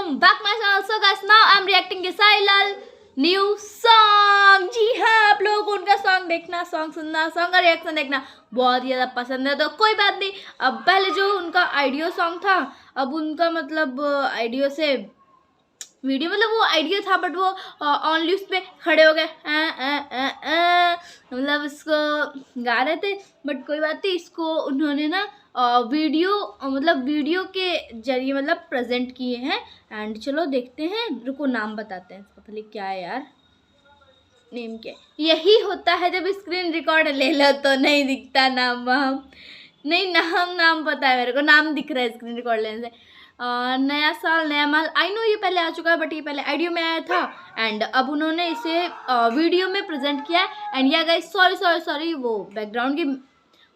Welcome back my channel. So guys now I am reacting साइलाल new song. जी हाँ, आप लोगों को उनका सॉन्ग देखना, सॉन्ग सुनना, सॉन्ग का रिएक्शन देखना बहुत ही ज़्यादा पसंद है, तो कोई बात नहीं। अब पहले जो उनका आइडियो सॉन्ग था, अब उनका मतलब आइडियो से वीडियो मतलब वो आइडिया था, बट वो ऑनली उस पर खड़े हो गए, मतलब उसको गा रहे थे। बट कोई बात नहीं, इसको उन्होंने ना वीडियो मतलब वीडियो के जरिए मतलब प्रेजेंट किए हैं। एंड चलो देखते हैं, रुको नाम बताते हैं इसका पहले। क्या है यार नेम? क्या यही होता है जब स्क्रीन रिकॉर्ड ले लो तो नहीं दिखता नाम वाम। नहीं, नाम पता है मेरे को, नाम दिख रहा है स्क्रीन रिकॉर्ड लेने से। नया साल नया माल, आई नो ये पहले आ चुका है, बट ये पहले आइडियो में आया था एंड अब उन्होंने इसे वीडियो में प्रेजेंट किया है। एंड या गाइस सॉरी वो बैकग्राउंड की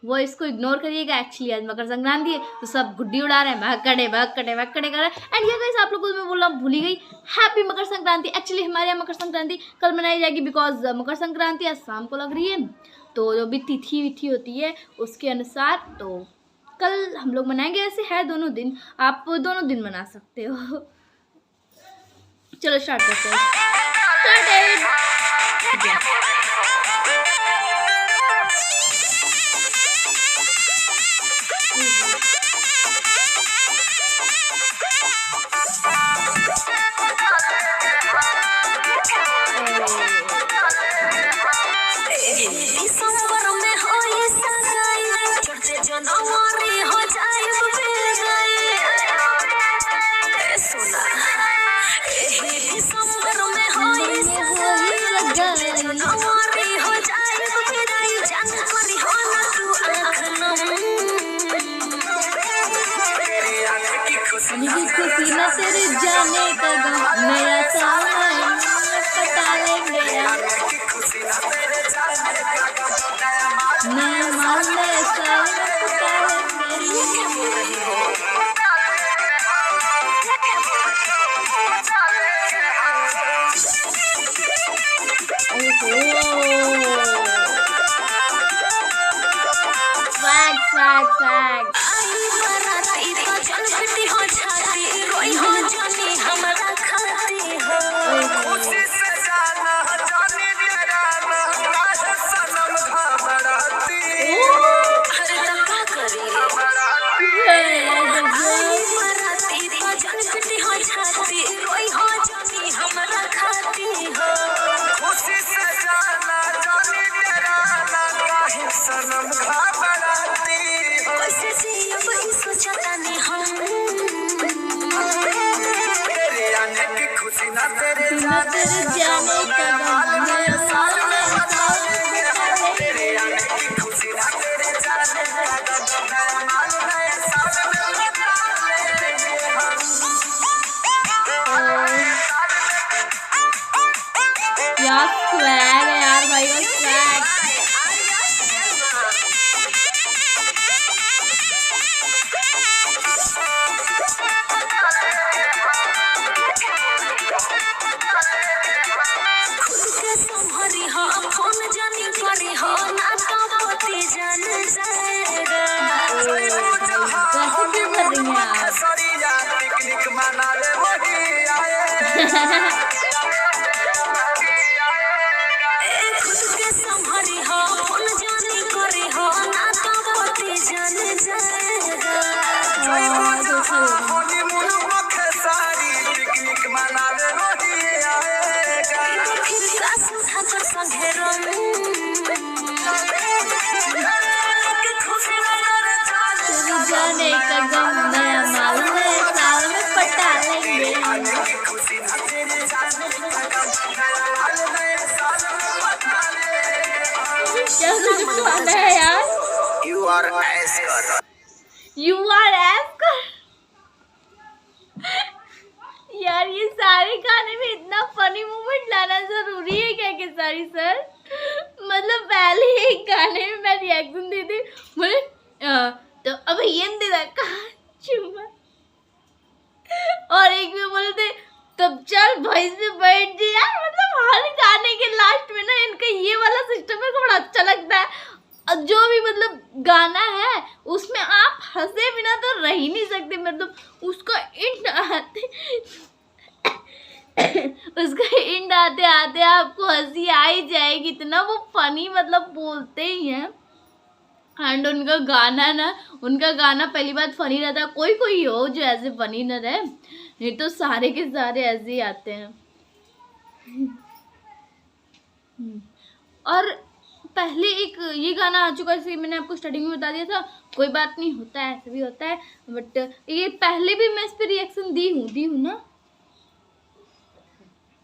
वॉइस को इग्नोर करिएगा। एक्चुअली आज मकर संक्रांति है तो सब गुड्डी उड़ा रहे हैं, भक्कड़े कर रहे हैं। एंड या गाइस आप लोगों को मैं बोलना भूल ही गई, हैप्पी मकर संक्रांति। एक्चुअली हमारे यहाँ मकर संक्रांति कल मनाई जाएगी, बिकॉज मकर संक्रांति आज शाम को लग रही है, तो जो भी तिथि विथि होती है उसके अनुसार तो कल हम लोग मनाएंगे। ऐसे है दोनों दिन, आप दोनों दिन मना सकते हो। चलो स्टार्ट करते हैं। खुशी न तेरे जाने का गम, नया साल पता लेंगे, नया माल नया साल पता लेंगे। यार स्वैग है यार भाई, वो स्वैग। जाने का गम, नया माल नए साल में पटा लेंगे। क्या सुनना है यार? You are Asker। यार ये सारे गाने में इतना फनी मोमेंट लाना जरूरी है क्या केसारी सर? मतलब पहले एक गाने में मैं रिएक्शन दी थी, बोले तो अब ये चुम्मा, और एक में बोलते तब चल भैंस पे बैठ जा यार। मतलब हर गाने के लास्ट में ना इनका ये वाला सिस्टम मेरे को बड़ा अच्छा लगता है। जो भी मतलब गाना है उसमें आप हंसे बिना तो रह ही नहीं सकते, मतलब उसका इंट आते आते आते आपको हंसी आ ही जाएगी, इतना वो फनी मतलब बोलते ही हैं। एंड उनका गाना पहली बात फनी रहता है, कोई कोई हो जो ऐसे फनी न रहे, नहीं तो सारे के सारे ऐसे ही आते हैं। और पहले एक ये गाना आ चुका है, जैसे मैंने आपको स्टार्टिंग में बता दिया था, कोई बात नहीं, होता है, ऐसे भी होता है। बट ये पहले भी मैं इस पर रिएक्शन दी हूँ ना,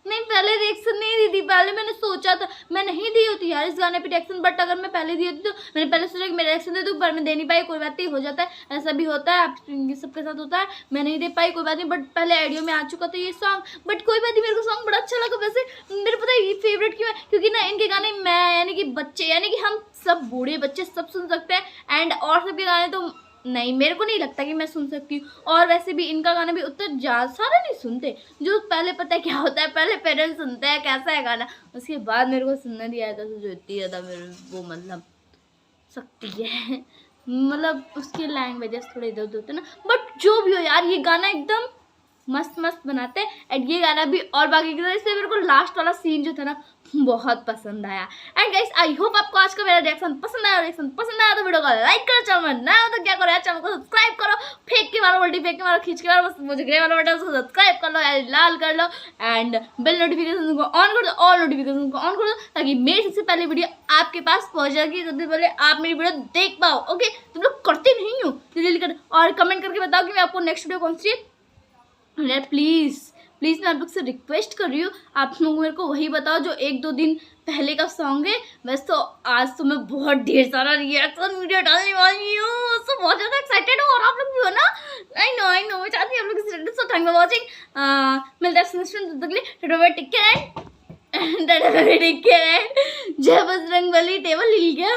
नहीं पहले रिएक्शन नहीं दी थी, पहले मैंने सोचा था मैं नहीं दी होती यार इस गाने पे रिएक्शन, बट अगर मैं पहले दी होती तो मैंने पहले सोचा कि मैं रिएक्शन दे दूँ, पर मैं दे नहीं पाई, कोई बात नहीं, हो जाता है, ऐसा भी होता है, आप सबके साथ होता है, मैं नहीं दे पाई, कोई बात नहीं। बट पहले ऑडियो में आ चुका था ये सॉन्ग, बट कोई बात नहीं, मेरे को सॉन्ग बड़ा अच्छा लगा। वैसे मेरे पता है ये फेवरेट क्यों है, क्योंकि ना इनके गाने मैं यानी कि बच्चे यानी कि हम सब बूढ़े बच्चे सब सुन सकते हैं, एंड और सबके गाने तो नहीं, मेरे को नहीं लगता कि मैं सुन सकती हूँ। और वैसे भी इनका गाना भी उतना ज़्यादा सारा नहीं सुनते, जो पहले पता है क्या होता है, पहले पेरेंट्स सुनते हैं कैसा है गाना, उसके बाद मेरे को सुनना नहीं आया था, जो इतनी ज़्यादा मेरे वो मतलब सकती है मतलब उसके लैंग्वेजेस थोड़े इधर उधर होते ना, बट जो भी हो यार ये गाना एकदम मस्त मस्त बनाते हैं। एंड ये गाना भी और बाकी की तरह से मेरे को लास्ट वाला सीन जो था ना बहुत पसंद आया। एंड गाइस आई होप आपको आज का मेरा रिएक्शन पसंद आया तो वीडियो को लाइक करो, चैनल में नया हो तो क्या करो यार, चैनल को सब्सक्राइब करो, फेंक के मारो, उल्टी फेंक के मारो, खींच के मारो, बस मुझे ग्रे वाला बटन उसको सब्सक्राइब कर लो यार, लाल कर लो, एंड बेल नोटिफिकेशन को ऑन कर दो, ऑल नोटिफिकेशन को ऑन कर दो, ताकि मेरी सबसे पहले वीडियो आपके पास पहुंच जाएगी, सबसे पहले आप मेरी वीडियो देख पाओ। ओके, तुम लोग करते नहीं हो, जल्दी कर और कमेंट करके बताओ कि मैं आपको नेक्स्ट वीडियो कौन सी है। प्लीज़ मैं आप लोग से रिक्वेस्ट कर रही हूँ, आप लोग मेरे को वही बताओ जो 1-2 दिन पहले का सॉन्ग है। वैसे तो आज तो मैं बहुत ढेर सारा रिएक्शन वीडियो डालने वाली हूँ, तो बहुत ज़्यादा एक्साइटेड हूँ, और आप लोग भी हो ना। आई नो मैं चाहती हूँ आप लोग excited. So thank for watching, मिलता है नेक्स्ट वीडियो, तब तक के लिए टेक केयर, जय बजरंगबली। टेबल हिल गया।